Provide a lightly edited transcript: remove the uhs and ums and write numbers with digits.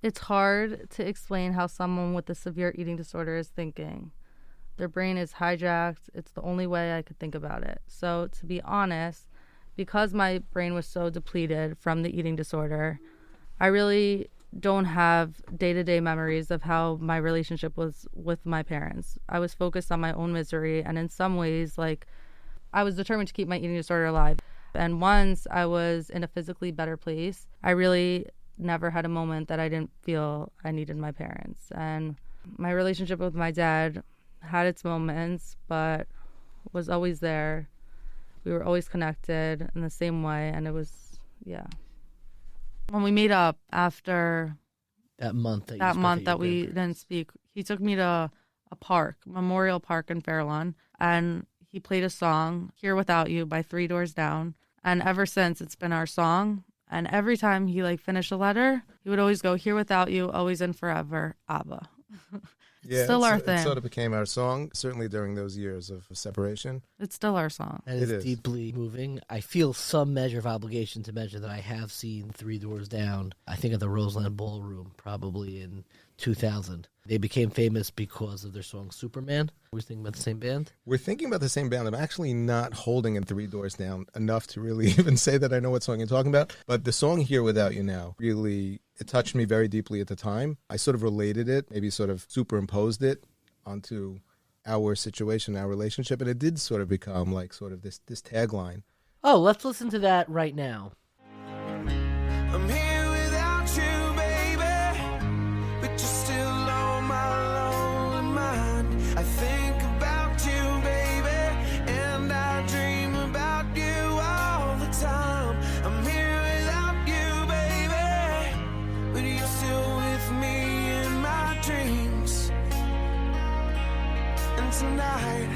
It's hard to explain how someone with a severe eating disorder is thinking. Their brain is hijacked. It's the only way I could think about it. So to be honest, because my brain was so depleted from the eating disorder, I really don't have day-to-day memories of how my relationship was with my parents. I was focused on my own misery, and in some ways, like, I was determined to keep my eating disorder alive. And once I was in a physically better place, I really never had a moment that I didn't feel I needed my parents. And my relationship with my dad had its moments, but was always there. We were always connected in the same way, and it was, yeah. When we made up after that month that we didn't speak, he took me to a park, Memorial Park in Fairlawn, and he played a song, Here Without You by Three Doors Down. And ever since, it's been our song. And every time he finished a letter, he would always go, Here Without You, always and forever, ABBA. Yeah, still our thing. It sort of became our song, certainly during those years of separation. It's still our song. And it's deeply moving. I feel some measure of obligation to mention that I have seen Three Doors Down, I think at the Roseland Ballroom, probably in 2000. They became famous because of their song Superman. We're thinking about the same band? We're thinking about the same band. I'm actually not holding in Three Doors Down enough to really even say that I know what song you're talking about. But the song Here Without You Now really, it touched me very deeply at the time. I sort of related it, maybe sort of superimposed it onto our situation, our relationship. And it did sort of become like sort of this tagline. Oh, let's listen to that right now. I'm here without you, baby, but you're still on my lonely mind. I think about you, baby, and I dream about you all the time. I'm here without you, baby, but you're still with me in my dreams. And tonight